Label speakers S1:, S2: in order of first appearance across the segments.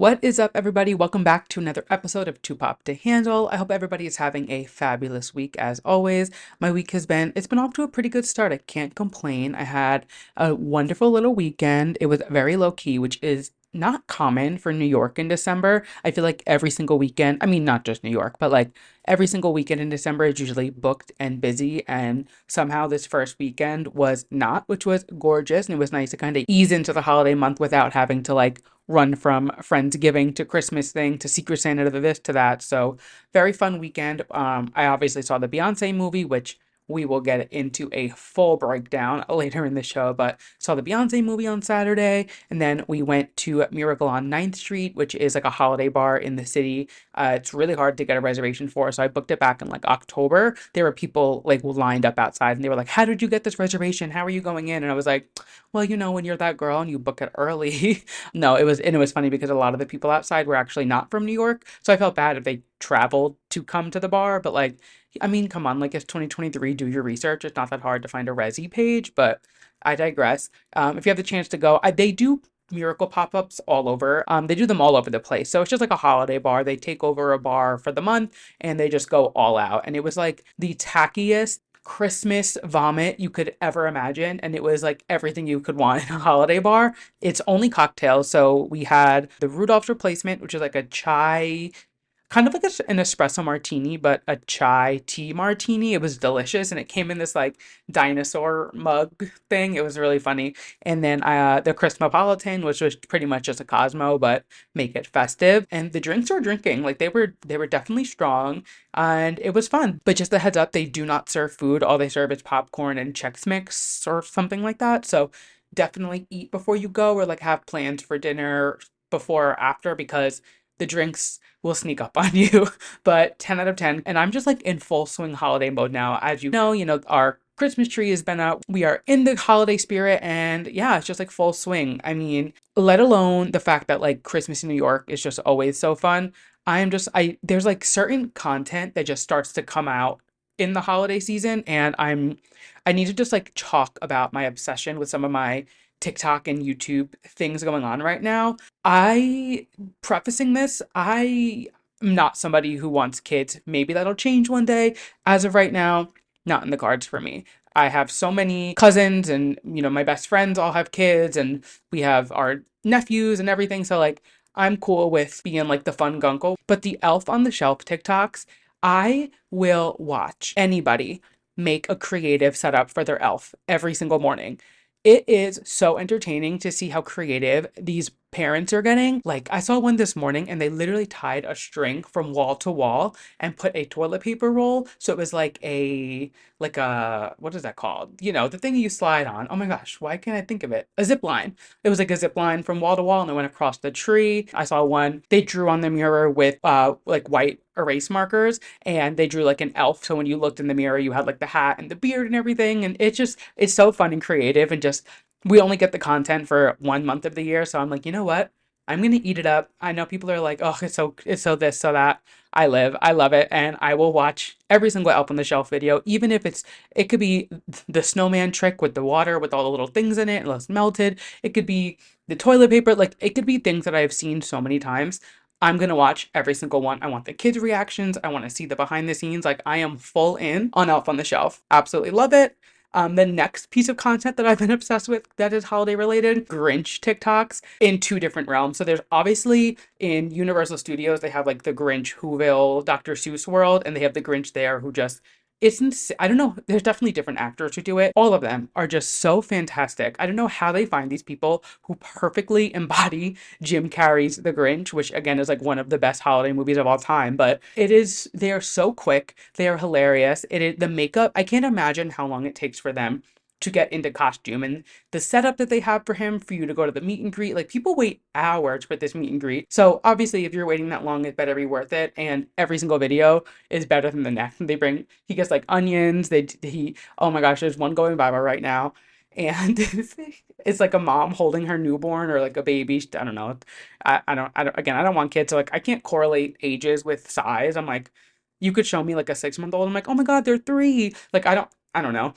S1: What is up, everybody? Welcome back to another episode of Too Pop to Handle. I hope everybody is having a fabulous week as always. My week it's been off to a pretty good start. I can't complain. I had a wonderful little weekend. It was very low key, which is not common for New York in December. I feel like every single weekend, I mean, not just New York, but like every single weekend in December is usually booked and busy. And somehow this first weekend was not, which was gorgeous. And it was nice to kind of ease into the holiday month without having to like run from Friendsgiving to Christmas thing to Secret Santa to this to that. So very fun weekend. I obviously saw the Beyonce movie, which we will get into a full breakdown later in the show, but saw the Beyonce movie on Saturday. And then we went to Miracle on Ninth Street, which is like a holiday bar in the city. It's really hard to get a reservation for. So I booked it back in like October. There were people like lined up outside and they were like, "How did you get this reservation? How are you going in?" And I was like, well, when you're that girl and you book it early. No, it was funny because a lot of the people outside were actually not from New York. So I felt bad if they traveled to come to the bar, but like, I mean, come on, like it's 2023, do your research. It's not that hard to find a Resi page, but I digress. If you have the chance to go, they do miracle pop-ups all over. They do them all over the place. So it's just like a holiday bar. They take over a bar for the month and they just go all out. And it was like the tackiest Christmas vomit you could ever imagine. And it was like everything you could want in a holiday bar. It's only cocktails. So we had the Rudolph's replacement, which is like a chai, kind of like an espresso martini, but a chai tea martini. It was delicious, and it came in this like dinosaur mug thing. It was really funny. And then the Cosmopolitan, which was pretty much just a Cosmo, but make it festive. And the drinks were drinking, like they were definitely strong, and it was fun. But just a heads up, they do not serve food. All they serve is popcorn and Chex Mix or something like that. So definitely eat before you go, or like have plans for dinner before or after, because the drinks will sneak up on you. But 10 out of 10. And I'm just like in full swing holiday mode now. As our Christmas tree has been up. We are in the holiday spirit, and yeah, it's just like full swing. I mean, let alone the fact that like Christmas in New York is just always so fun. There's like certain content that just starts to come out in the holiday season, and I need to just like talk about my obsession with some of my TikTok and YouTube things going on right now. I Prefacing this, I am not somebody who wants kids. Maybe that'll change one day. As of right now, not in the cards for me. I have so many cousins, and my best friends all have kids, and we have our nephews and everything. So like I'm cool with being like the fun gunkle. But the elf on the shelf TikToks, I will watch anybody make a creative setup for their elf every single morning. It is so entertaining to see how creative these parents are getting. Like, I saw one this morning and they literally tied a string from wall to wall and put a toilet paper roll. So it was like a, what is that called? The thing you slide on. Oh my gosh, why can't I think of it? A zip line. It was like a zip line from wall to wall and it went across the tree. I saw one, they drew on the mirror with like white erase markers, and they drew like an elf. So when you looked in the mirror, you had like the hat and the beard and everything. And it's so fun and creative, and just, we only get the content for 1 month of the year. So I'm like, you know what? I'm gonna eat it up. I know people are like, oh, it's so this, so that. I love it, and I will watch every single Elf on the Shelf video, even if it could be the snowman trick with the water with all the little things in it and it's melted. It could be the toilet paper, like it could be things that I've seen so many times. I'm gonna watch every single one. I want the kids' reactions. I want to see the behind the scenes. Like, I am full in on Elf on the Shelf. Absolutely love it. The next piece of content that I've been obsessed with that is holiday related, Grinch TikToks in two different realms. So there's obviously in Universal Studios, they have like the Grinch Whoville Dr. Seuss world, and they have the Grinch there who just, I don't know. There's definitely different actors who do it. All of them are just so fantastic. I don't know how they find these people who perfectly embody Jim Carrey's The Grinch, which again is like one of the best holiday movies of all time. But they are so quick. They are hilarious. It is the makeup. I can't imagine how long it takes for them to get into costume, and the setup that they have for him for you to go to the meet and greet. Like, people wait hours for this meet and greet. So obviously if you're waiting that long, it better be worth it. And every single video is better than the next. He gets like onions. Oh my gosh, there's one going viral right now. And it's like a mom holding her newborn or like a baby. I don't know. Again, I don't want kids. So like, I can't correlate ages with size. I'm like, you could show me like a 6-month old. I'm like, oh my God, they're 3. Like, I don't know.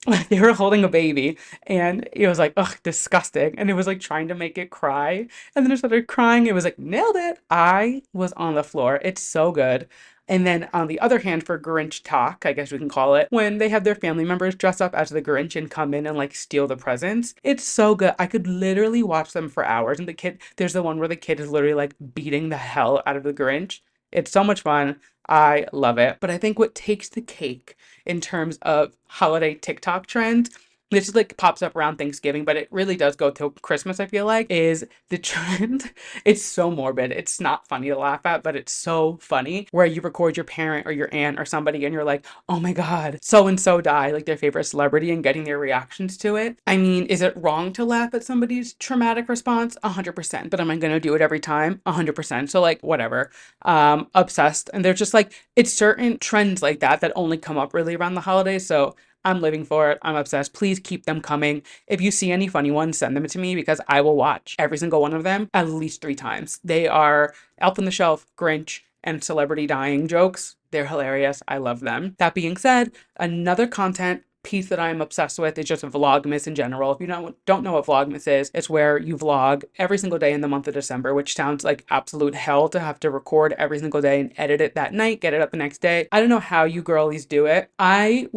S1: Like they were holding a baby and it was like, ugh, disgusting. And it was like trying to make it cry. And then it started crying. It was like, nailed it. I was on the floor. It's so good. And then on the other hand, for Grinch talk, I guess we can call it, when they have their family members dress up as the Grinch and come in and like steal the presents, it's so good. I could literally watch them for hours. And the kid, there's the one where the kid is literally like beating the hell out of the Grinch. It's so much fun. I love it. But I think what takes the cake in terms of holiday TikTok trends. This is like pops up around Thanksgiving, but it really does go to Christmas, I feel like, is the trend. It's so morbid. It's not funny to laugh at, but it's so funny where you record your parent or your aunt or somebody and you're like, oh my God, so and so died, like their favorite celebrity, and getting their reactions to it. I mean, is it wrong to laugh at somebody's traumatic response? 100%. But am I going to do it every time? 100%. So, like, whatever. Obsessed. And there's just like, it's certain trends like that that only come up really around the holidays. So I'm living for it. I'm obsessed. Please keep them coming. If you see any funny ones, send them to me because I will watch every single one of them at least 3 times. They are Elf on the Shelf, Grinch, and celebrity dying jokes. They're hilarious. I love them. That being said, another content piece that I'm obsessed with is just Vlogmas in general. If you don't know what Vlogmas is, it's where you vlog every single day in the month of December, which sounds like absolute hell to have to record every single day and edit it that night, get it up the next day. I don't know how you girlies do it. I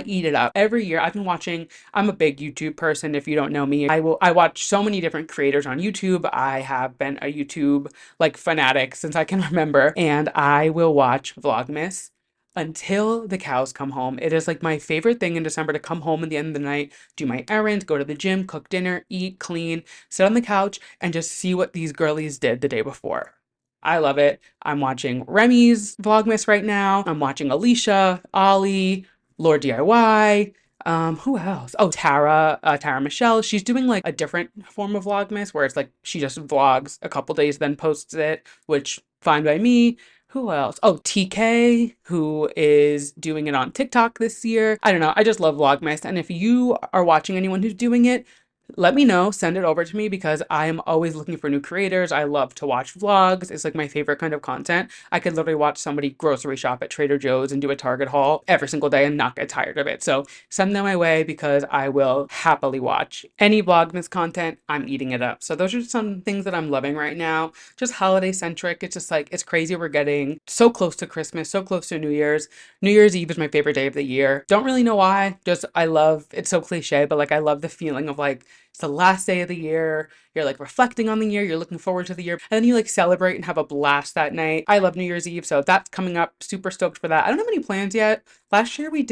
S1: eat it up. Every year I've been watching, I'm a big YouTube person. If you don't know me, I watch so many different creators on YouTube. I have been a YouTube like fanatic since I can remember, and I will watch Vlogmas until the cows come home. It is like my favorite thing in December to come home at the end of the night, do my errands, go to the gym, cook dinner, eat, clean, sit on the couch, and just see what these girlies did the day before. I love it. I'm watching Remy's Vlogmas right now. I'm watching Alicia, Ollie, Lord DIY. Who else? Oh, Tara Michelle. She's doing like a different form of Vlogmas where it's like she just vlogs a couple days, then posts it, which fine by me. Who else? Oh, TK, who is doing it on TikTok this year. I don't know. I just love Vlogmas. And if you are watching anyone who's doing it, let me know, send it over to me because I am always looking for new creators. I love to watch vlogs. It's like my favorite kind of content. I could literally watch somebody grocery shop at Trader Joe's and do a Target haul every single day and not get tired of it. So send them my way because I will happily watch any Vlogmas content. I'm eating it up. So those are some things that I'm loving right now. Just holiday centric. It's just like, it's crazy. We're getting so close to Christmas, so close to New Year's. New Year's Eve is my favorite day of the year. Don't really know why. Just, I love, it's so cliche, but like, I love the feeling of like, it's the last day of the year. You're like reflecting on the year. You're looking forward to the year. And then you like celebrate and have a blast that night. I love New Year's Eve. So that's coming up. Super stoked for that. I don't have any plans yet. Last year we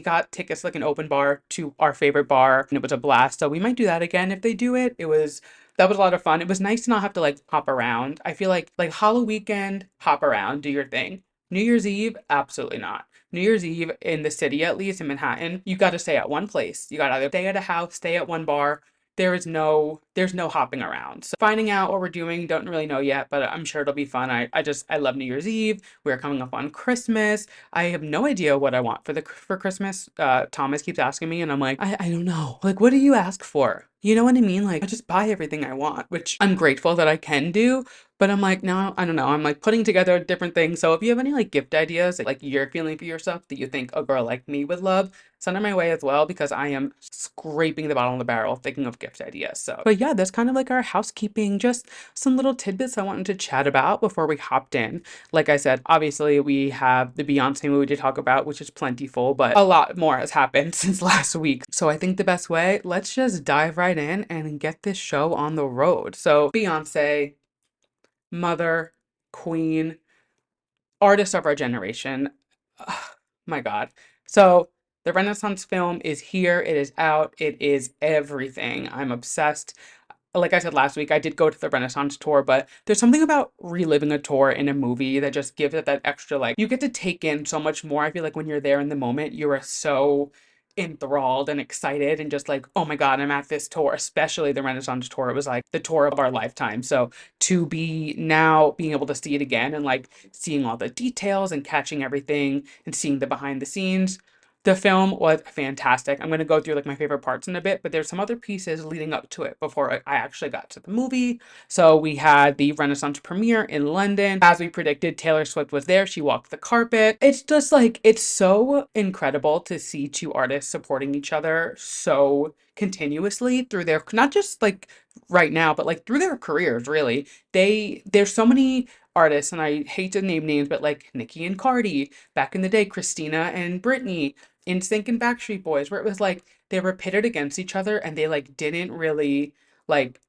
S1: got tickets like an open bar to our favorite bar and it was a blast. So we might do that again if they do it. That was a lot of fun. It was nice to not have to like hop around. I feel like Halloween weekend, hop around, do your thing. New Year's Eve, absolutely not. New Year's Eve in the city, at least in Manhattan, you got to stay at one place. You got to either stay at a house, stay at one bar. There's no hopping around. So finding out what we're doing, don't really know yet, but I'm sure it'll be fun. I love New Year's Eve. We're coming up on Christmas. I have no idea what I want for Christmas. Thomas keeps asking me and I'm like, I don't know. Like, what do you ask for? You know what I mean? Like, I just buy everything I want, which I'm grateful that I can do. But I'm like, no, I don't know. I'm like putting together different things. So if you have any like gift ideas, like you're feeling for yourself that you think a girl like me would love, send them my way as well because I am scraping the bottom of the barrel thinking of gift ideas. So, but yeah, that's kind of like our housekeeping, just some little tidbits I wanted to chat about before we hopped in. Like I said, obviously we have the Beyonce movie to talk about, which is plentiful, but a lot more has happened since last week. So I think the best way, let's just dive right in and get this show on the road. So Beyonce, mother, queen, artist of our generation. Ugh, my God. So the Renaissance film is here. It is out. It is everything. I'm obsessed. Like I said last week, I did go to the Renaissance tour, but there's something about reliving a tour in a movie that just gives it that extra, like, you get to take in so much more. I feel like when you're there in the moment, you are so enthralled and excited and just like, oh my God, I'm at this tour, especially the Renaissance tour. It was like the tour of our lifetime. So to be now being able to see it again and like seeing all the details and catching everything and seeing the behind the scenes, The film was fantastic. I'm going to go through like my favorite parts in a bit, but there's some other pieces leading up to it before I actually got to the movie. So we had the Renaissance premiere in London. As we predicted, Taylor Swift was there. She walked the carpet. It's just like, it's so incredible to see two artists supporting each other so continuously through their, not just like right now, but like through their careers, really. There's so many artists, and I hate to name names, but like Nicki and Cardi, back in the day, Christina and Britney, NSYNC and Backstreet Boys, where it was like they were pitted against each other and they like didn't really like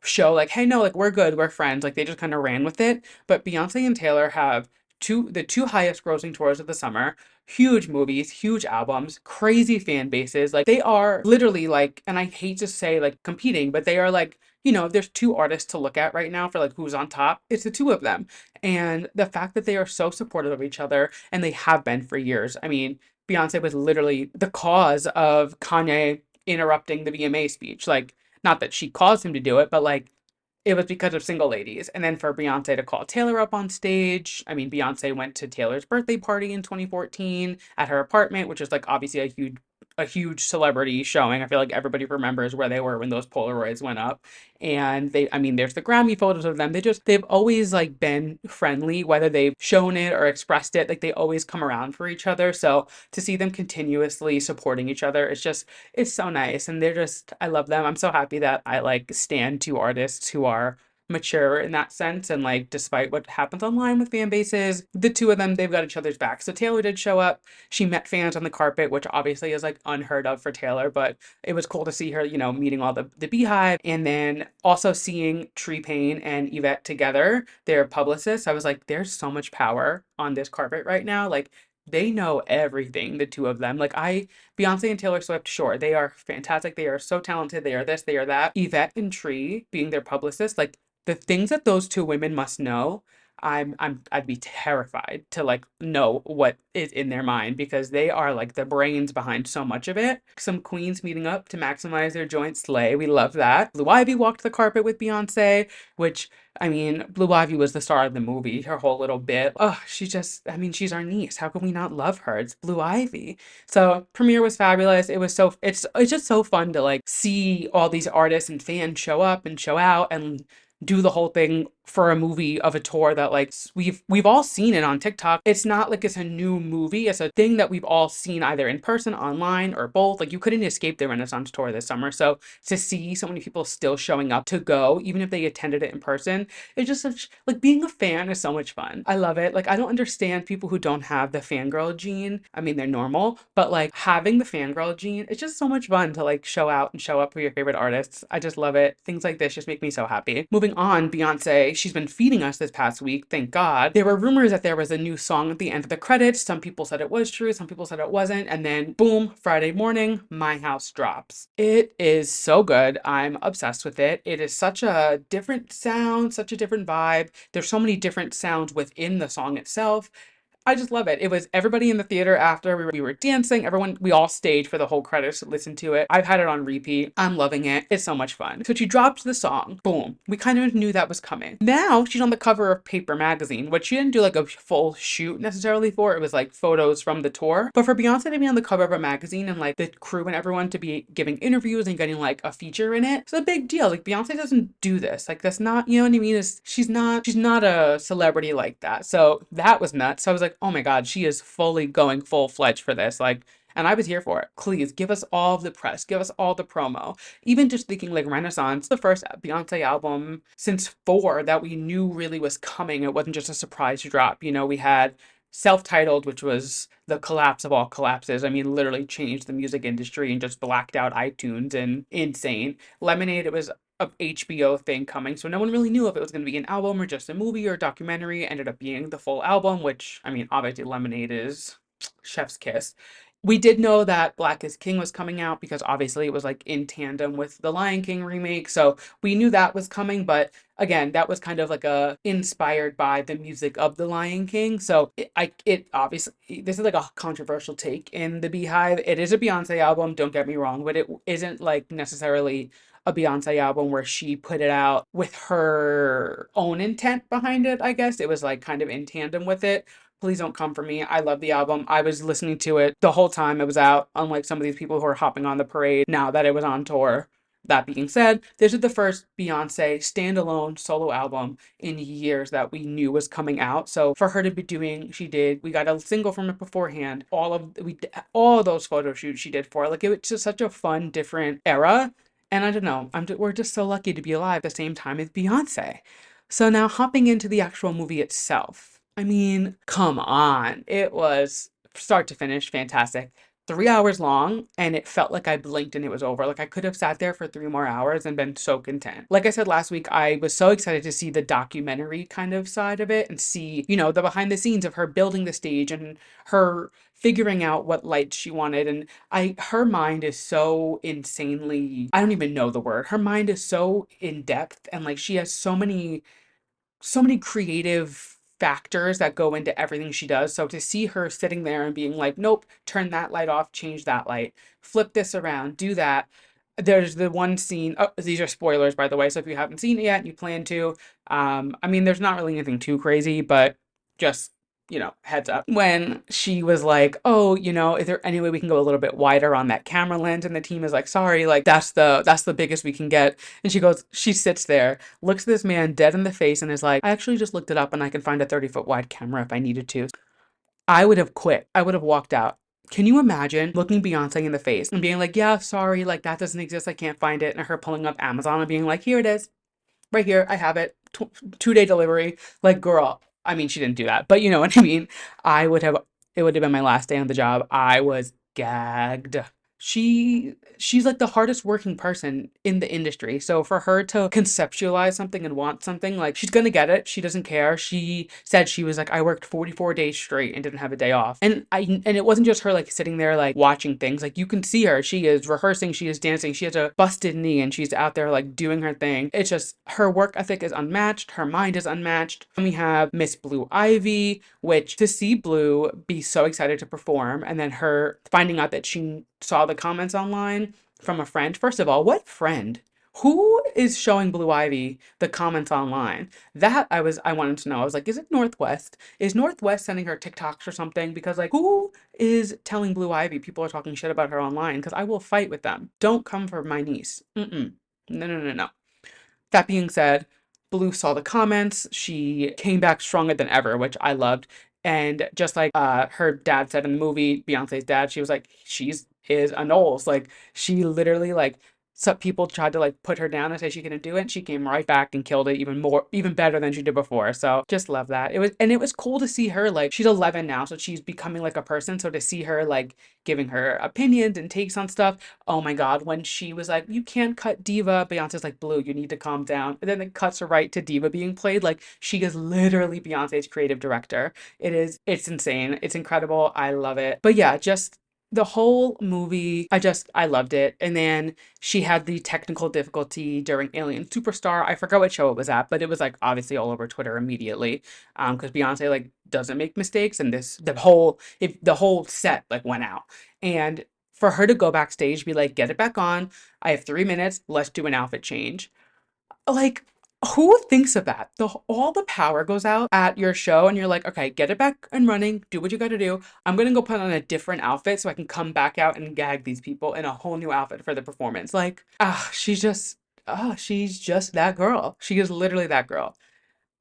S1: show like, hey, no, like we're good, we're friends. Like they just kind of ran with it. But Beyonce and Taylor have the two highest grossing tours of the summer, huge movies, huge albums, crazy fan bases. Like they are literally like, and I hate to say like competing, but they are like, there's two artists to look at right now for like who's on top. It's the two of them. And the fact that they are so supportive of each other and they have been for years. I mean, Beyonce was literally the cause of Kanye interrupting the VMA speech. Like, not that she caused him to do it, but like it was because of Single Ladies. And then for Beyonce to call Taylor up on stage. I mean, Beyonce went to Taylor's birthday party in 2014 at her apartment, which is like obviously a huge celebrity showing. I feel like everybody remembers where they were when those Polaroids went up. And I mean, there's the Grammy photos of them. They've always like been friendly, whether they've shown it or expressed it. Like they always come around for each other. So to see them continuously supporting each other, it's so nice. And I love them. I'm so happy that I like stand two artists who are mature in that sense. And like, despite what happens online with fan bases, the two of them, they've got each other's back. So Taylor did show up. She met fans on the carpet, which obviously is like unheard of for Taylor, but it was cool to see her, meeting all the Beehive, and then also seeing Tree Payne and Yvette together, their publicists. I was like, there's so much power on this carpet right now. Like, they know everything, the two of them. Beyonce and Taylor Swift, sure, they are fantastic. They are so talented. They are this, they are that. Yvette and Tree being their publicist, like the things that those two women must know, I'd be terrified to like know what is in their mind because they are like the brains behind so much of it. Some queens meeting up to maximize their joint slay. We love that. Blue Ivy walked the carpet with Beyonce, which I mean, Blue Ivy was the star of the movie, her whole little bit. Oh, I mean, she's our niece. How can we not love her? It's Blue Ivy. So premiere was fabulous. It's just so fun to like see all these artists and fans show up and show out and do the whole thing for a movie of a tour that like we've all seen it on TikTok. It's not like it's a new movie. It's a thing that we've all seen either in person, online, or both. Like you couldn't escape the Renaissance tour this summer. So to see so many people still showing up to go, even if they attended it in person, it's just such like being a fan is so much fun. I love it. Like I don't understand people who don't have the fangirl gene. I mean, they're normal, but like having the fangirl gene, it's just so much fun to like show out and show up for your favorite artists. I just love it. Things like this just make me so happy. Moving on, Beyonce, she's been feeding us this past week, thank God. There were rumors that there was a new song at the end of the credits. Some people said it was true, some people said it wasn't, and then boom, Friday morning, My House drops. It is so good. I'm obsessed with it. It is such a different sound, such a different vibe. There's so many different sounds within the song itself. I just love it. It was everybody in the theater after we were dancing. We all stayed for the whole credits to listen to it. I've had it on repeat. I'm loving it. It's so much fun. So she dropped the song. Boom. We kind of knew that was coming. Now she's on the cover of Paper Magazine, which she didn't do like a full shoot necessarily for. It was like photos from the tour. But for Beyonce to be on the cover of a magazine and like the crew and everyone to be giving interviews and getting like a feature in it, it's a big deal. Like Beyonce doesn't do this. Like that's not, you know what I mean? She's not a celebrity like that. So that was nuts. So I was like, oh my God, she is fully going full-fledged for this. Like, and I was here for it. Please give us all the press, give us all the promo. Even just thinking like Renaissance, the first Beyonce album since four that we knew really was coming. It wasn't just a surprise drop. We had self-titled, which was the collapse of all collapses. I mean, literally changed the music industry and just blacked out iTunes and insane. Lemonade, it was a HBO thing coming, so no one really knew if it was going to be an album or just a movie or a documentary. It ended up being the full album, which, I mean, obviously Lemonade is chef's kiss. We did know that Black is King was coming out because obviously it was like in tandem with the Lion King remake. So we knew that was coming, but again, that was kind of like inspired by the music of the Lion King. So it obviously, this is like a controversial take in the Beehive. It is a Beyonce album, don't get me wrong, but it isn't like necessarily a Beyonce album where she put it out with her own intent behind it, I guess. It was like kind of in tandem with it. Please don't come for me. I love the album. I was listening to it the whole time it was out, unlike some of these people who are hopping on the parade now that it was on tour. That being said, this is the first Beyonce standalone solo album in years that we knew was coming out. So for her to be doing, she did. We got a single from it beforehand. All those photo shoots she did for it. Like it was just such a fun, different era. And I don't know. We're just so lucky to be alive at the same time as Beyonce. So now hopping into the actual movie itself. I mean, come on. It was start to finish fantastic. 3 hours long, and it felt like I blinked and it was over. Like I could have sat there for 3 more hours and been so content. Like I said last week, I was so excited to see the documentary kind of side of it and see, the behind the scenes of her building the stage and her figuring out what lights she wanted. And her mind is so insanely, I don't even know the word. Her mind is so in depth, and like she has so many creative factors that go into everything she does. So to see her sitting there and being like, nope, turn that light off, change that light, flip this around, do that. There's the one scene, oh, these are spoilers, by the way. So if you haven't seen it yet and you plan to, I mean, there's not really anything too crazy, but just, heads up. When she was like, oh, is there any way we can go a little bit wider on that camera lens? And the team is like, sorry, like that's the biggest we can get. And she sits there, looks this man dead in the face and is like, I actually just looked it up and I can find a 30-foot wide camera if I needed to. I would have quit. I would have walked out. Can you imagine looking Beyonce in the face and being like, yeah, sorry, like that doesn't exist. I can't find it. And her pulling up Amazon and being like, here it is. Right here. I have it. 2-day delivery. Like, girl. I mean, she didn't do that, but you know what I mean? It would have been my last day on the job. I was gagged. She's like the hardest working person in the industry. So for her to conceptualize something and want something, like she's gonna get it. She doesn't care. She said she was like, I worked 44 days straight and didn't have a day off. And it wasn't just her like sitting there like watching things. Like you can see her. She is rehearsing, she is dancing, she has a busted knee and she's out there like doing her thing. It's just her work ethic is unmatched, her mind is unmatched. And we have Miss Blue Ivy, which to see Blue be so excited to perform and then her finding out that she saw the comments online from a friend. First of all, what friend? Who is showing Blue Ivy the comments online? That I wanted to know. I was like, is it Northwest? Is Northwest sending her TikToks or something? Because like, who is telling Blue Ivy people are talking shit about her online? Because I will fight with them. Don't come for my niece. Mm-mm. No, no, no, no. That being said, Blue saw the comments. She came back stronger than ever, which I loved. And just like her dad said in the movie, Beyonce's dad, she was like, she's is a Knowles. Like she literally like some people tried to like put her down and say she couldn't do it. And she came right back and killed it even better than she did before. So just love that. It was cool to see her like she's 11 now, so she's becoming like a person. So to see her like giving her opinions and takes on stuff. Oh my God, when she was like, you can't cut Diva, Beyonce's like, Blue, you need to calm down. And then it cuts right to Diva being played. Like she is literally Beyonce's creative director. It's insane. It's incredible. I love it. But yeah, just the whole movie, I loved it. And then she had the technical difficulty during Alien Superstar. I forgot what show it was at, but it was like obviously all over Twitter immediately. Because Beyonce like doesn't make mistakes, and the whole set like went out. And for her to go backstage, be like, get it back on. I have 3 minutes. Let's do an outfit change. Like, who thinks of that? All the power goes out at your show, and you're like, okay, get it back and running. Do what you got to do. I'm gonna go put on a different outfit so I can come back out and gag these people in a whole new outfit for the performance. Like, she's just that girl. She is literally that girl.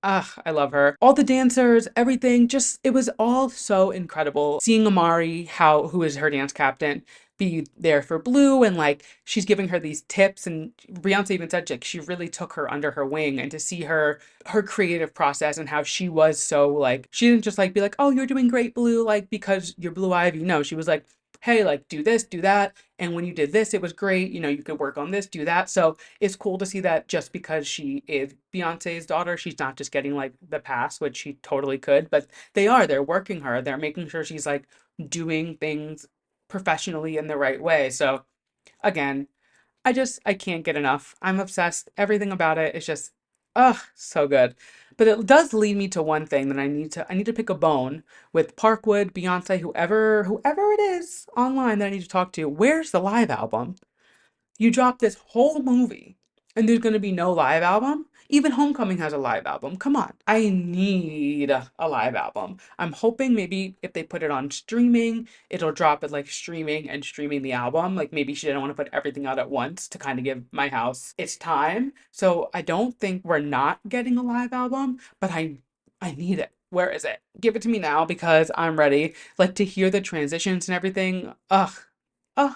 S1: Ah, I love her. All the dancers, everything, just it was all so incredible. Seeing Amari, who is her dance captain, be there for Blue and like she's giving her these tips, and Beyonce even said like she really took her under her wing, and to see her creative process and how she was so like she didn't just like be like, oh, you're doing great, Blue, like because you're Blue Ivy. No, she was like, hey, like do this, do that. And when you did this, it was great. You could work on this, do that. So it's cool to see that just because she is Beyonce's daughter, she's not just getting like the pass, which she totally could, but they're working her. They're making sure she's like doing things professionally in the right way. So again, I can't get enough. I'm obsessed. Everything about it is just, ugh, so good. But it does lead me to one thing that I need to pick a bone with Parkwood, Beyonce, whoever it is online that I need to talk to. Where's the live album? You dropped this whole movie and there's going to be no live album? Even Homecoming has a live album. Come on. I need a live album. I'm hoping maybe if they put it on streaming, it'll drop it like streaming and streaming the album. Like maybe she didn't want to put everything out at once to kind of give my house its time. So I don't think we're not getting a live album, but I need it. Where is it? Give it to me now because I'm ready. Like to hear the transitions and everything. Ugh. Ugh.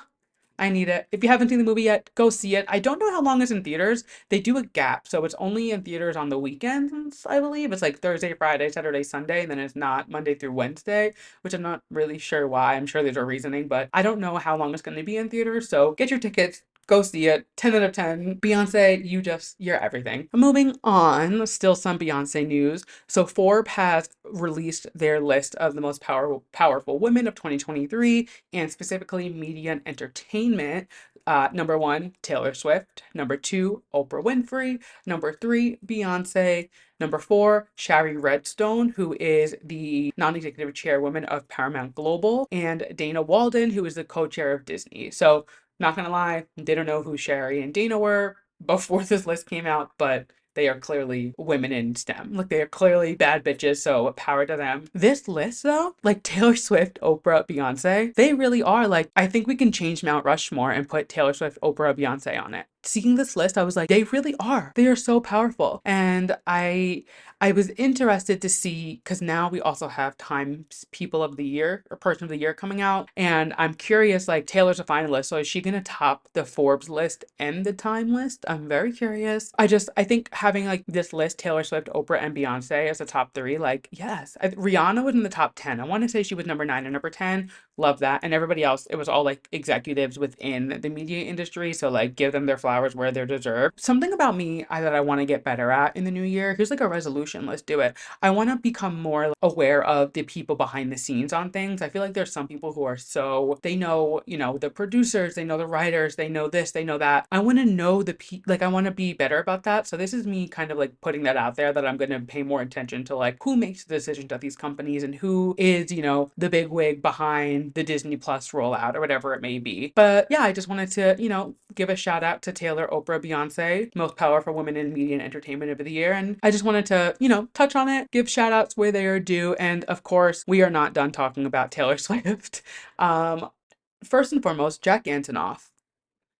S1: I need it. If you haven't seen the movie yet, go see it. I don't know how long it's in theaters. They do a gap, so it's only in theaters on the weekends, I believe. It's like Thursday, Friday, Saturday, Sunday, and then it's not Monday through Wednesday, which I'm not really sure why. I'm sure there's a reasoning, but I don't know how long it's going to be in theaters. So get your tickets. Go see it. 10 out of 10. Beyonce, you're everything. Moving on, still some Beyonce news. So Forbes has released their list of the most powerful women of 2023 and specifically media and entertainment. Number one, Taylor Swift. Number two, Oprah Winfrey. Number three, Beyonce. Number four, Shari Redstone, who is the non-executive chairwoman of Paramount Global, and Dana Walden, who is the co-chair of Disney. So, not gonna lie, didn't know who Shari and Dana were before this list came out, but they are clearly women in STEM. Like they are clearly bad bitches, so power to them. This list though, like Taylor Swift, Oprah, Beyonce, they really are like, I think we can change Mount Rushmore and put Taylor Swift, Oprah, Beyonce on it. Seeing this list, I was like, they really are. They are so powerful. And I was interested to see because now we also have Times People of the Year or Person of the Year coming out. And I'm curious, like Taylor's a finalist. So is she gonna top the Forbes list and the Time list? I'm very curious. I think having like this list, Taylor Swift, Oprah, and Beyonce as a top three, like, yes. Rihanna was in the top 10. I want to say she was number 9 or number 10. Love that. And everybody else, it was all like executives within the media industry. So like give them their flowers where they're deserved. Something about me that I want to get better at in the new year. Here's like a resolution. Let's do it. I want to become more aware of the people behind the scenes on things. I feel like there's some people who are so, they know, the producers, they know the writers, they know this, they know that. I want to know like I want to be better about that. So this is me kind of like putting that out there that I'm going to pay more attention to like who makes the decisions at these companies and who is, the big wig behind the Disney Plus rollout or whatever it may be. But yeah, I just wanted to, give a shout out to Taylor, Oprah, Beyonce, most powerful women in media and entertainment of the year. And I just wanted to, touch on it, give shout outs where they are due. And of course, we are not done talking about Taylor Swift. First and foremost, Jack Antonoff.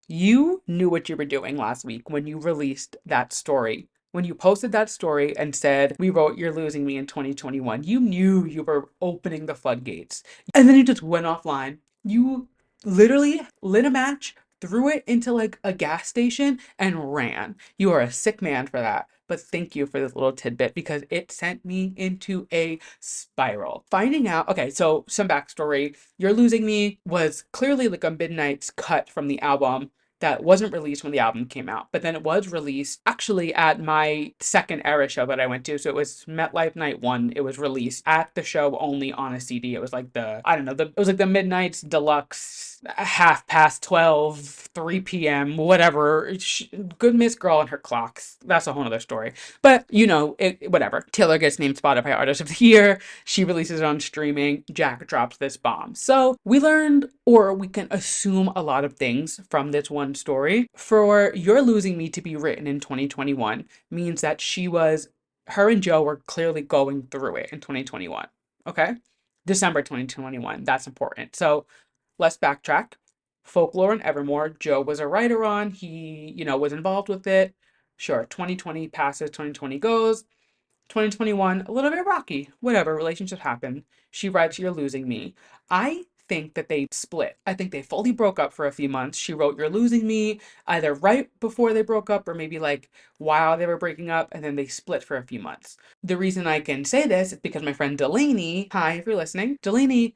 S1: You knew what you were doing last week when you released that story. When you posted that story and said, we wrote You're Losing Me in 2021, you knew you were opening the floodgates. And then you just went offline. You literally lit a match, threw it into like a gas station, and ran. You are a sick man for that. But thank you for this little tidbit because it sent me into a spiral. Finding out, okay, so some backstory. You're Losing Me was clearly like a Midnight's cut from the album that wasn't released when the album came out, but then it was released actually at my second era show that I went to. So it was MetLife Night 1. It was released at the show only on a CD. It was like I don't know, it was like the Midnight's Deluxe, 12:30, 3 p.m., whatever. Good Miss Girl and her clocks. That's a whole other story. But, whatever. Taylor gets named Spotify Artist of the Year. She releases it on streaming. Jack drops this bomb. So we learned, or we can assume a lot of things from this one story. For You're Losing Me to be written in 2021 means that her and Joe were clearly going through it in 2021. Okay? December 2021. That's important. So let's backtrack. Folklore and Evermore, Joe was a writer on. He, was involved with it. Sure, 2020 passes, 2020 goes. 2021, a little bit rocky. Whatever, relationships happen. She writes You're Losing Me. I think that they split. I think they fully broke up for a few months. She wrote You're Losing Me either right before they broke up or maybe like while they were breaking up, and then they split for a few months. The reason I can say this is because my friend Delaney, hi if you're listening, Delaney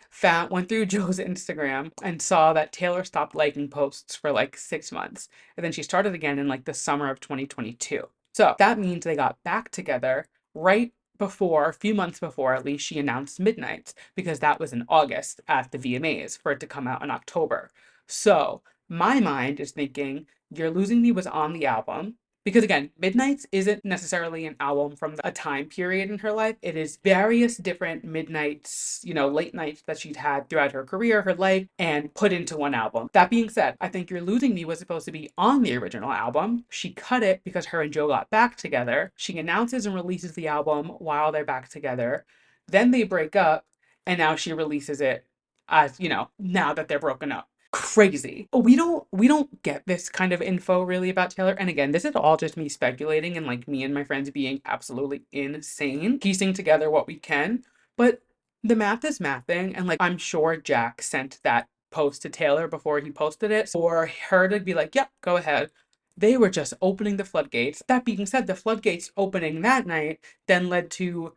S1: went through Joe's Instagram and saw that Taylor stopped liking posts for like 6 months. And then she started again in like the summer of 2022. So that means they got back together right before, a few months before at least, she announced Midnights, because that was in August at the VMAs for it to come out in October. So my mind is thinking You're Losing Me was on the album. Because again, Midnights isn't necessarily an album from a time period in her life. It is various different midnights, late nights that she'd had throughout her career, her life, and put into one album. That being said, I think You're Losing Me was supposed to be on the original album. She cut it because her and Joe got back together. She announces and releases the album while they're back together. Then they break up, and now she releases it as, now that they're broken up. Crazy. We don't get this kind of info really about Taylor. And again, this is all just me speculating and like me and my friends being absolutely insane, piecing together what we can. But the math is mathing, and like I'm sure Jack sent that post to Taylor before he posted it for her to be like, yep, go ahead. They were just opening the floodgates. That being said, the floodgates opening that night then led to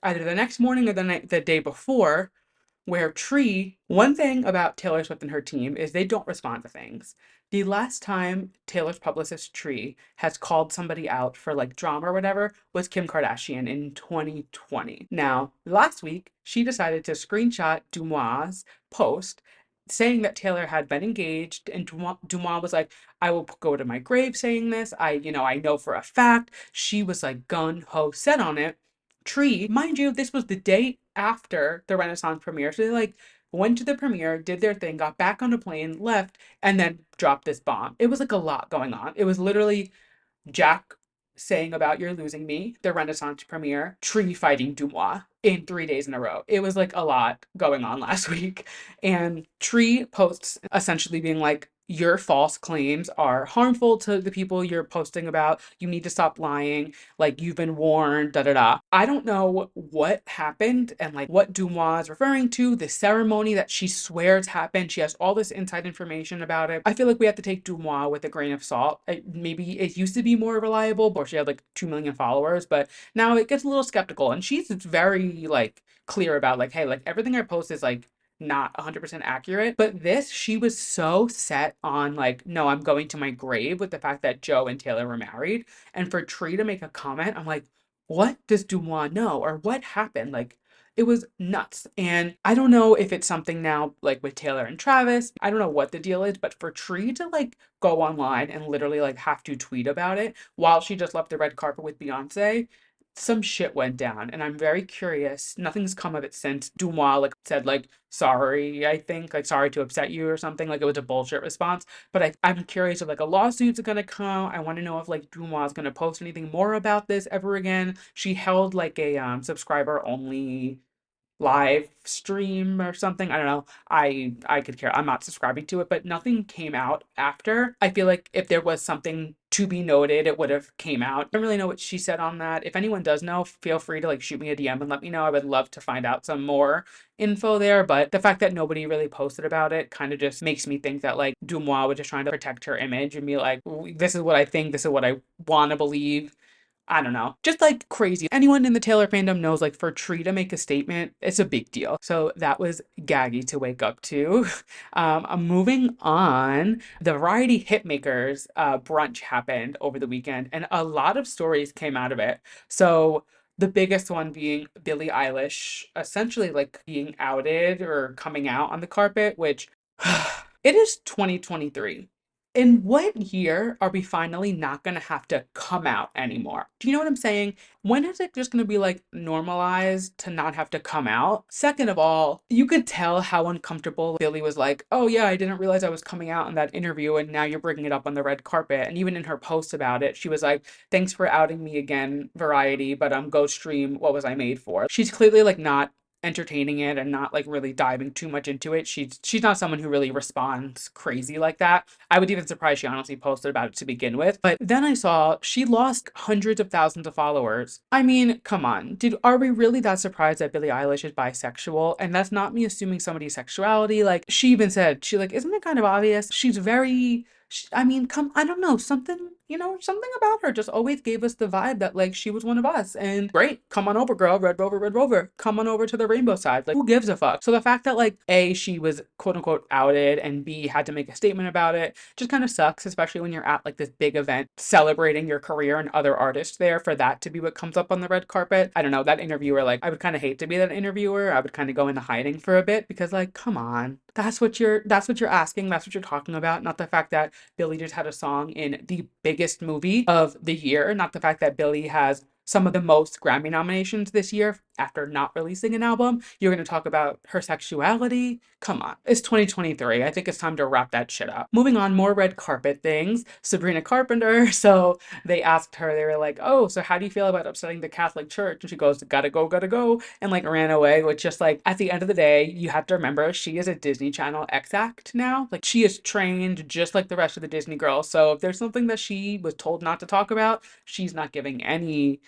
S1: either the next morning or the day before, where Tree, one thing about Taylor Swift and her team is they don't respond to things. The last time Taylor's publicist Tree has called somebody out for like drama or whatever was Kim Kardashian in 2020. Now, last week, she decided to screenshot Dumois' post saying that Taylor had been engaged, and Dumois was like, I will go to my grave saying this. I know for a fact. She was like gun ho set on it. Tree, mind you, this was the day after the Renaissance premiere. So they like went to the premiere, did their thing, got back on a plane, left, and then dropped this bomb. It was like a lot going on. It was literally Jack saying about You're Losing Me, the Renaissance premiere, Tree fighting Dumois in 3 days in a row. It was like a lot going on last week. And Tree posts essentially being like, your false claims are harmful to the people you're posting about. You need to stop lying. Like, you've been warned, da da da. I don't know what happened and like what Dumois is referring to, the ceremony that she swears happened. She has all this inside information about it. I feel like we have to take Dumois with a grain of salt. Maybe it used to be more reliable before she had like 2 million followers, but now it gets a little skeptical. And she's very like clear about like, hey, like everything I post is like not 100% accurate. But this, she was so set on like, no, I'm going to my grave with the fact that Joe and Taylor were married. And for Tree to make a comment, I'm like, what does Dumois know? Or what happened? Like, it was nuts. And I don't know if it's something now, like with Taylor and Travis. I don't know what the deal is, but for Tree to like go online and literally like have to tweet about it while she just left the red carpet with Beyonce, some shit went down. And I'm very curious. Nothing's come of it since. Dumois like said like sorry, I think, like sorry to upset you or something. Like it was a bullshit response. But I'm curious if like a lawsuit's gonna come. I want to know if like Dumois is gonna post anything more about this ever again. She held like a subscriber only live stream or something. I don't know. I could care. I'm not subscribing to it, but nothing came out after. I feel like if there was something to be noted, it would have came out. I don't really know what she said on that. If anyone does know, feel free to like shoot me a DM and let me know. I would love to find out some more info there, but the fact that nobody really posted about it kind of just makes me think that like Dumois was just trying to protect her image and be like, this is what I think, this is what I want to believe. I don't know. Just like crazy. Anyone in the Taylor fandom knows like for Tree to make a statement, it's a big deal. So that was gaggy to wake up to. I'm moving on. The Variety Hitmakers brunch happened over the weekend and a lot of stories came out of it. So the biggest one being Billie Eilish essentially like being outed or coming out on the carpet, which it is 2023. In what year are we finally not going to have to come out anymore? Do you know what I'm saying? When is it just going to be like normalized to not have to come out? Second of all, you could tell how uncomfortable Billy was like, oh yeah, I didn't realize I was coming out in that interview and now you're bringing it up on the red carpet. And even in her post about it, she was like, thanks for outing me again, Variety, but go stream What Was I Made For? She's clearly like not entertaining it and not like really diving too much into it. She's not someone who really responds crazy like that. I would even surprised she honestly posted about it to begin with. But then I saw she lost hundreds of thousands of followers. I mean, come on. Are we really that surprised that Billie Eilish is bisexual? And that's not me assuming somebody's sexuality. Like she even said, she like, isn't it kind of obvious? She's very I mean, I don't know, something about her just always gave us the vibe that like she was one of us. And great, come on over, girl, Red Rover, Red Rover, come on over to the rainbow side. Like, who gives a fuck? So the fact that like A, she was quote unquote outed, and B, had to make a statement about it just kind of sucks, especially when you're at like this big event celebrating your career and other artists there for that to be what comes up on the red carpet. I don't know, that interviewer, like, I would kind of hate to be that interviewer. I would kind of go into hiding for a bit because like, come on. That's what you're asking. That's what you're talking about. Not the fact that Billie just had a song in the biggest biggest movie of the year, not the fact that Billie has some of the most Grammy nominations this year after not releasing an album. You're going to talk about her sexuality? Come on. It's 2023. I think it's time to wrap that shit up. Moving on, more red carpet things. Sabrina Carpenter. So they asked her, they were like, oh, so how do you feel about upsetting the Catholic Church? And she goes, gotta go, and like ran away, which just like at the end of the day, you have to remember she is a Disney Channel X act now. Like she is trained just like the rest of the Disney girls. So if there's something that she was told not to talk about, she's not giving any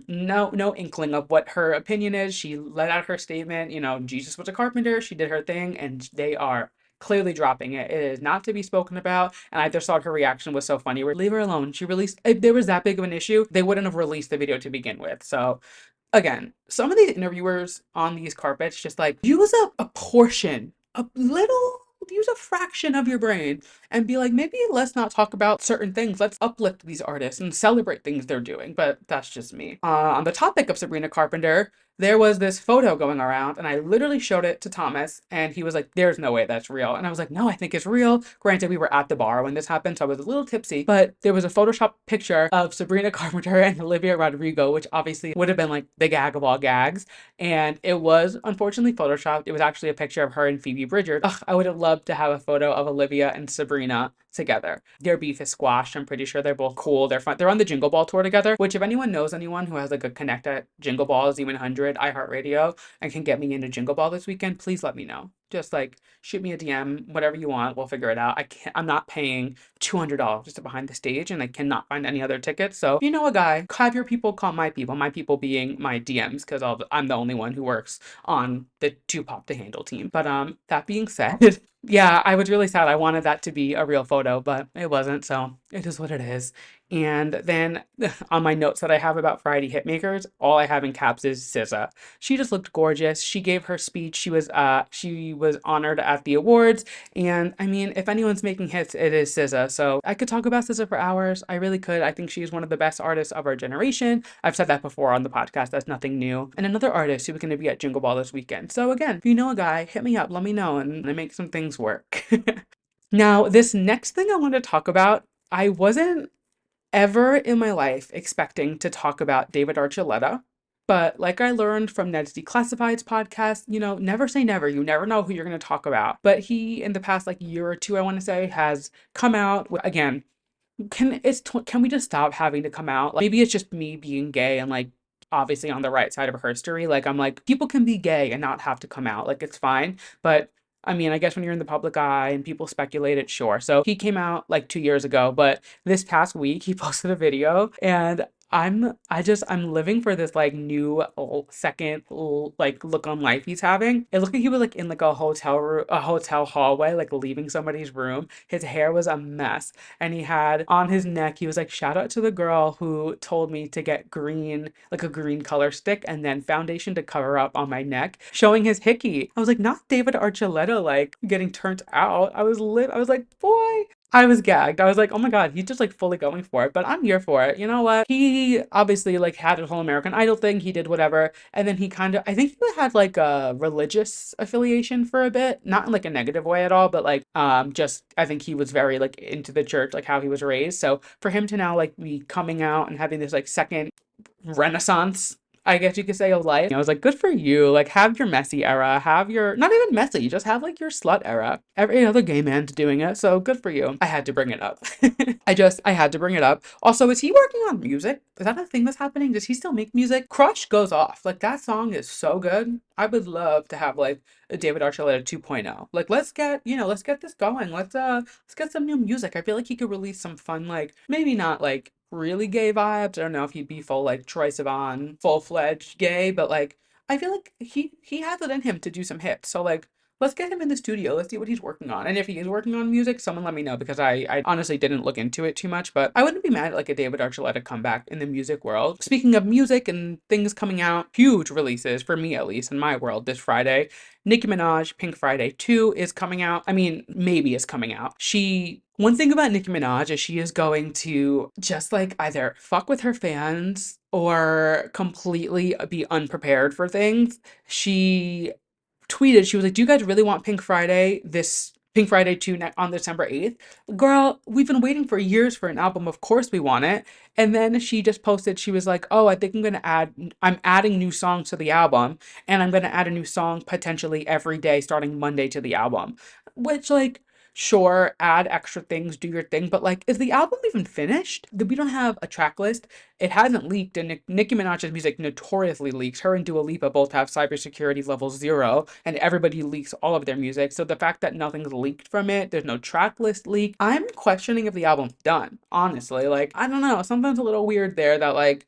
S1: no inkling of what her opinion is. She let out her statement, Jesus was a carpenter, she did her thing, and they are clearly dropping it. It is not to be spoken about, and I just thought her reaction was so funny. Leave her alone. She released, if there was that big of an issue, they wouldn't have released the video to begin with. So again, some of these interviewers on these carpets just like use a portion, use a fraction of your brain and be like, maybe let's not talk about certain things. Let's uplift these artists and celebrate things they're doing. But that's just me. On the topic of Sabrina Carpenter, there was this photo going around, and I literally showed it to Thomas, and he was like, there's no way that's real. And I was like, no, I think it's real. Granted, we were at the bar when this happened, so I was a little tipsy, but there was a Photoshop picture of Sabrina Carpenter and Olivia Rodrigo, which obviously would have been like the gag of all gags. And it was unfortunately Photoshopped. It was actually a picture of her and Phoebe Bridgers. Ugh, I would have loved to have a photo of Olivia and Sabrina together. Their beef is squashed. I'm pretty sure they're both cool. They're fun. They're on the Jingle Ball tour together, which if anyone knows anyone who has like a connect at Jingle Balls, even 100, iHeartRadio, and can get me into Jingle Ball this weekend, please let me know. Just like shoot me a DM, whatever you want. We'll figure it out. I'm not paying $200 just to behind the stage, and I cannot find any other tickets. So if you know a guy, have your people call my people. My people being my DMs, because I'm the only one who works on the Two Pop to Handle team. But that being said, yeah, I was really sad. I wanted that to be a real photo, but it wasn't. So it is what it is. And then on my notes that I have about Friday Hitmakers, all I have in caps is SZA. She just looked gorgeous. She gave her speech. She was honored at the awards. And I mean, if anyone's making hits, it is SZA. So I could talk about SZA for hours. I really could. I think she's one of the best artists of our generation. I've said that before on the podcast. That's nothing new. And another artist who was going to be at Jingle Ball this weekend. So again, if you know a guy, hit me up. Let me know, and I make some things work. Now, this next thing I want to talk about, I wasn't ever in my life expecting to talk about David Archuleta. But like I learned from Ned's Declassified's podcast, never say never. You never know who you're going to talk about. But he, in the past like year or two, I want to say, has come out again. Can we just stop having to come out? Like, maybe it's just me being gay and like obviously on the right side of history. Like I'm like, people can be gay and not have to come out. Like it's fine. But I mean, I guess when you're in the public eye and people speculate it, sure. So he came out like 2 years ago, but this past week he posted a video, and I'm living for this like new second like look on life he's having. It looked like he was like in like a hotel room, a hotel hallway, like leaving somebody's room. His hair was a mess, and he had on his neck, he was like, shout out to the girl who told me to get green, like a green color stick, and then foundation to cover up on my neck, showing his hickey. I was like, not David Archuleta like getting turned out. I was like, boy, I was gagged. I was like, oh my God, he's just like fully going for it, but I'm here for it. You know what? He obviously like had a whole American Idol thing. He did whatever. And then he kind of, I think he had like a religious affiliation for a bit, not in like a negative way at all, but like, just, I think he was very like into the church, like how he was raised. So for him to now like be coming out and having this like second renaissance, I guess you could say, of life. I was like, good for you. Like, have your messy era, have your, not even messy, just have like your slut era. Every other gay man's doing it, so good for you. I had to bring it up. I had to bring it up. Also, is he working on music? Is that a thing that's happening? Does he still make music? Crush goes off. Like, that song is so good. I would love to have like a David Archuleta 2.0. Like, let's get this going. Let's get some new music. I feel like he could release some fun, like, maybe not like really gay vibes. I don't know if he'd be full like Troye Sivan, full-fledged gay, but like I feel like he has it in him to do some hits. So like let's get him in the studio. Let's see what he's working on. And if he is working on music, someone let me know, because I honestly didn't look into it too much, but I wouldn't be mad at like a David Archuleta comeback in the music world. Speaking of music and things coming out, huge releases for me at least in my world this Friday. Nicki Minaj, Pink Friday 2 is coming out. I mean, maybe is coming out. One thing about Nicki Minaj is she is going to just like either fuck with her fans or completely be unprepared for things. She tweeted, she was like, do you guys really want Pink Friday this Pink Friday 2 on December 8th. Girl, we've been waiting for years for an album. Of course we want it. And then she just posted, she was like, oh, I think I'm adding new songs to the album. And I'm going to add a new song potentially every day starting Monday to the album. Which, like, sure, add extra things, do your thing. But, like, is the album even finished? We don't have a track list. It hasn't leaked, and Nicki Minaj's music notoriously leaks. Her and Dua Lipa both have cybersecurity level 0, and everybody leaks all of their music. So the fact that nothing's leaked from it, there's no track list leak, I'm questioning if the album's done, honestly. Like, I don't know, something's a little weird there that, like,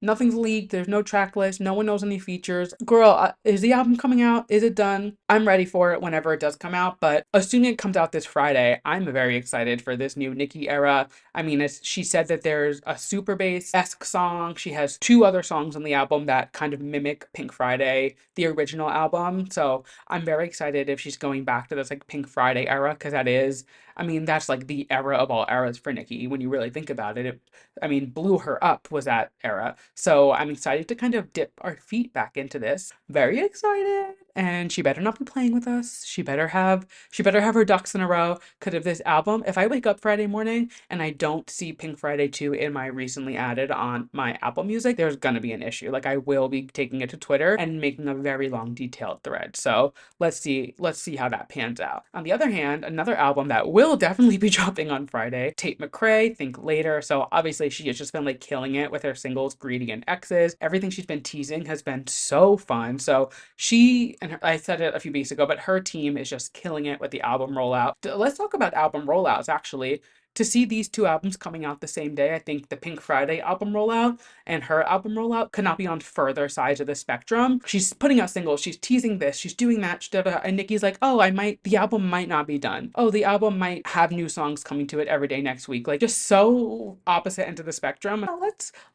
S1: nothing's leaked. There's no track list. No one knows any features. Girl, is the album coming out? Is it done? I'm ready for it whenever it does come out. But assuming it comes out this Friday, I'm very excited for this new Nicki era. I mean, she said that there's a super bass-esque song. She has two other songs on the album that kind of mimic Pink Friday, the original album. So I'm very excited if she's going back to this like Pink Friday era, because that is, I mean, that's like the era of all eras for Nicki when you really think about it. I mean, blew her up was that era. So I'm excited to kind of dip our feet back into this. Very excited. And she better not be playing with us. She better have her ducks in a row. Cause if this album, if I wake up Friday morning and I don't see Pink Friday 2 in my recently added on my Apple Music, there's gonna be an issue. Like I will be taking it to Twitter and making a very long detailed thread. So let's see how that pans out. On the other hand, another album that will definitely be dropping on Friday, Tate McRae, Think Later. So obviously she has just been like killing it with her singles Greedy and Exes. Everything she's been teasing has been so fun. So she and I said it a few weeks ago, but her team is just killing it with the album rollout. Let's talk about album rollouts actually. To see these two albums coming out the same day, I think the Pink Friday album rollout and her album rollout could not be on further sides of the spectrum. She's putting out singles, she's teasing this, she's doing that, and Nicki's like, oh, the album might not be done. Oh, the album might have new songs coming to it every day next week. Like, just so opposite end of the spectrum.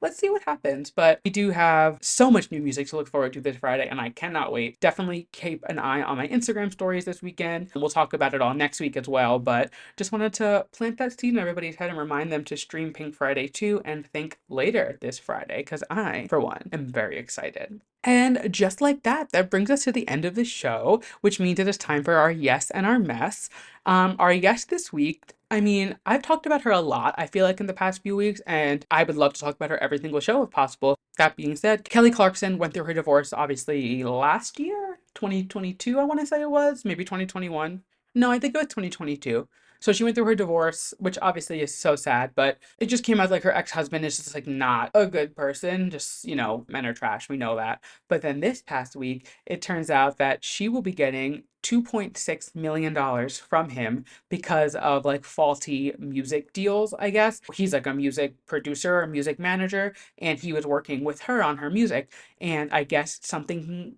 S1: Let's see what happens. But we do have so much new music to look forward to this Friday, and I cannot wait. Definitely keep an eye on my Instagram stories this weekend. We'll talk about it all next week as well, but just wanted to plant that seed in everybody's head and remind them to stream Pink Friday 2 and think later this Friday, because I, for one, am very excited. And just like that, that brings us to the end of the show, which means it is time for our yes and our mess. Our yes this week, I mean, I've talked about her a lot, I feel like, in the past few weeks, and I would love to talk about her every single show if possible. That being said, Kelly Clarkson went through her divorce obviously last year, 2022, I want to say it was, maybe 2021. No, I think it was 2022. So she went through her divorce, which obviously is so sad, but it just came out like her ex-husband is just like not a good person. Just, men are trash. We know that. But then this past week, it turns out that she will be getting $2.6 million from him because of like faulty music deals, I guess. He's like a music producer or music manager, and he was working with her on her music. And I guess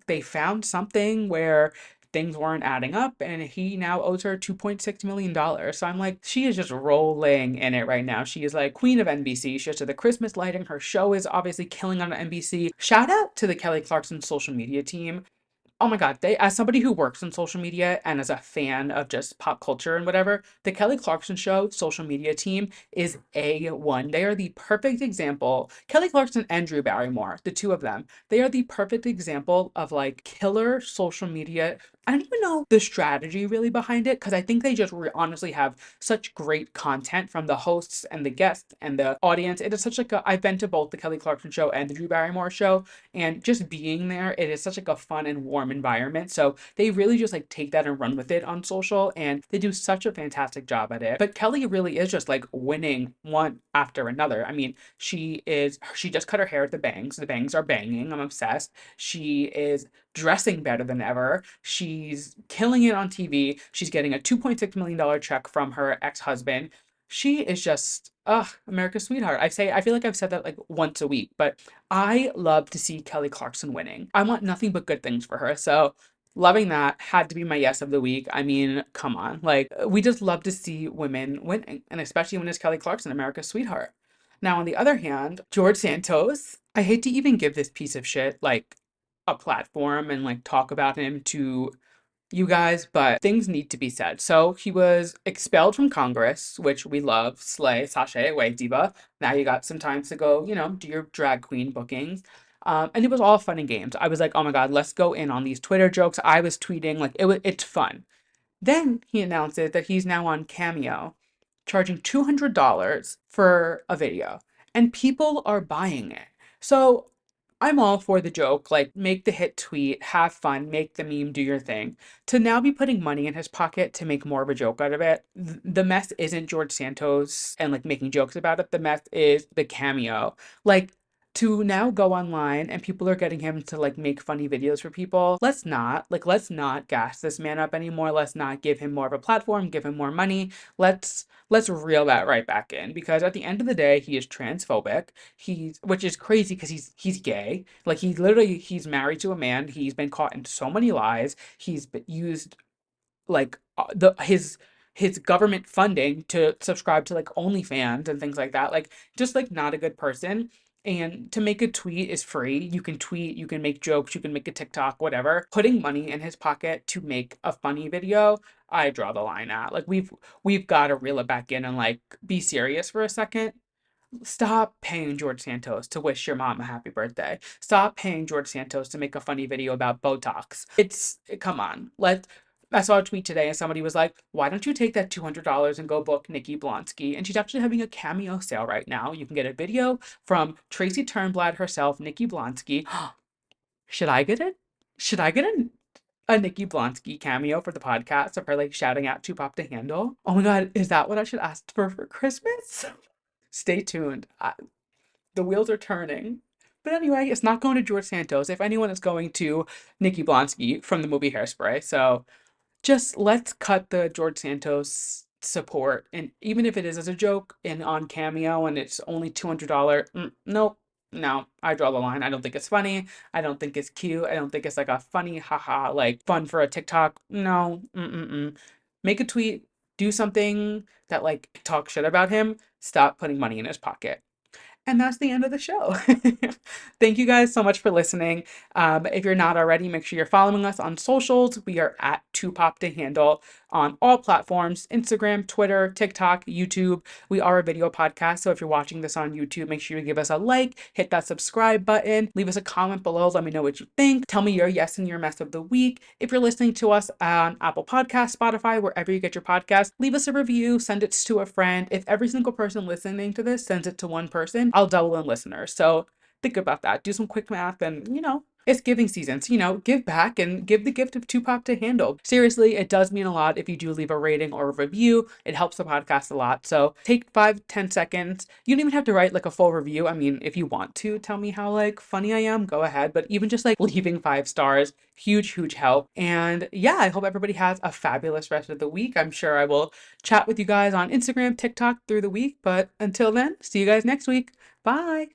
S1: they found something where things weren't adding up, and he now owes her $2.6 million. So I'm like, she is just rolling in it right now. She is like queen of NBC. She just did the Christmas lighting. Her show is obviously killing on NBC. Shout out to the Kelly Clarkson social media team. Oh my God, as somebody who works in social media and as a fan of just pop culture and whatever, the Kelly Clarkson Show social media team is A1. They are the perfect example. Kelly Clarkson and Drew Barrymore, the two of them, they are the perfect example of like killer social media. I don't even know the strategy really behind it, because I think they just honestly have such great content from the hosts and the guests and the audience. It is such like I've been to both the Kelly Clarkson Show and the Drew Barrymore Show, and just being there, it is such like a fun and warm environment. So they really just like take that and run with it on social, and they do such a fantastic job at it. But Kelly really is just like winning one after another. I mean, she just cut her hair at the bangs. The bangs are banging. I'm obsessed. She is dressing better than ever. She's killing it on TV. She's getting a $2.6 million check from her ex-husband. She is just, America's sweetheart. I feel like I've said that like once a week, but I love to see Kelly Clarkson winning. I want nothing but good things for her. So loving that had to be my yes of the week. I mean, come on. Like, we just love to see women winning, and especially when it's Kelly Clarkson, America's sweetheart. Now, on the other hand, George Santos, I hate to even give this piece of shit like a platform and like talk about him to you guys, but things need to be said. So he was expelled from Congress, which we love. Slay, sashay away, diva. Now you got some time to go, do your drag queen bookings. And it was all fun and games. I was like, oh my God, let's go in on these Twitter jokes. I was tweeting, like, it's fun. Then he announces that he's now on Cameo, charging $200 for a video, and people are buying it. So I'm all for the joke, like make the hit tweet, have fun, make the meme, do your thing. To now be putting money in his pocket to make more of a joke out of it, the mess isn't George Santos and like making jokes about it. The mess is the Cameo. Like, to now go online and people are getting him to like make funny videos for people. Let's not gas this man up anymore. Let's not give him more of a platform, give him more money. Let's reel that right back in, because at the end of the day, he is transphobic. Which is crazy because he's gay. Like, he's married to a man. He's been caught in so many lies. He's been used like the his government funding to subscribe to like OnlyFans and things like that. Like, just like not a good person. And to make a tweet is free. You can tweet, you can make jokes, you can make a TikTok, whatever. Putting money in his pocket to make a funny video, I draw the line at. Like, we've got to reel it back in and like be serious for a second. Stop paying George Santos to wish your mom a happy birthday. Stop paying George Santos to make a funny video about Botox. Come on. I saw a tweet today and somebody was like, why don't you take that $200 and go book Nikki Blonsky? And she's actually having a Cameo sale right now. You can get a video from Tracy Turnblad herself, Nikki Blonsky. Should I get it? Should I get a Nikki Blonsky cameo for the podcast of her like shouting out "Too Pop to Handle"? Oh my God, is that what I should ask for Christmas? Stay tuned. The wheels are turning. But anyway, it's not going to George Santos. If anyone, is going to Nikki Blonsky from the movie Hairspray. So just let's cut the George Santos support. And even if it is as a joke and on Cameo and it's only $200, nope. No, I draw the line. I don't think it's funny. I don't think it's cute. I don't think it's like a funny, haha, like fun for a TikTok. No, make a tweet, do something that like talk shit about him. Stop putting money in his pocket. And that's the end of the show. Thank you guys so much for listening. If you're not already, make sure you're following us on socials. We are at 2pop to handle on all platforms: Instagram, Twitter, TikTok, YouTube. We are a video podcast, so if you're watching this on YouTube, make sure you give us a like, hit that subscribe button, leave us a comment below. Let me know what you think. Tell me your yes and your mess of the week. If you're listening to us on Apple Podcasts, Spotify, wherever you get your podcast, leave us a review, send it to a friend. If every single person listening to this sends it to one person, I'll double in listeners. So think about that. Do some quick math and, it's giving season. So, give back and give the gift of 2pop to handle. Seriously, it does mean a lot if you do leave a rating or a review. It helps the podcast a lot. So take 5-10 seconds. You don't even have to write like a full review. I mean, if you want to tell me how like funny I am, go ahead. But even just like leaving 5 stars, huge help. And yeah, I hope everybody has a fabulous rest of the week. I'm sure I will chat with you guys on Instagram, TikTok through the week. But until then, see you guys next week. Bye.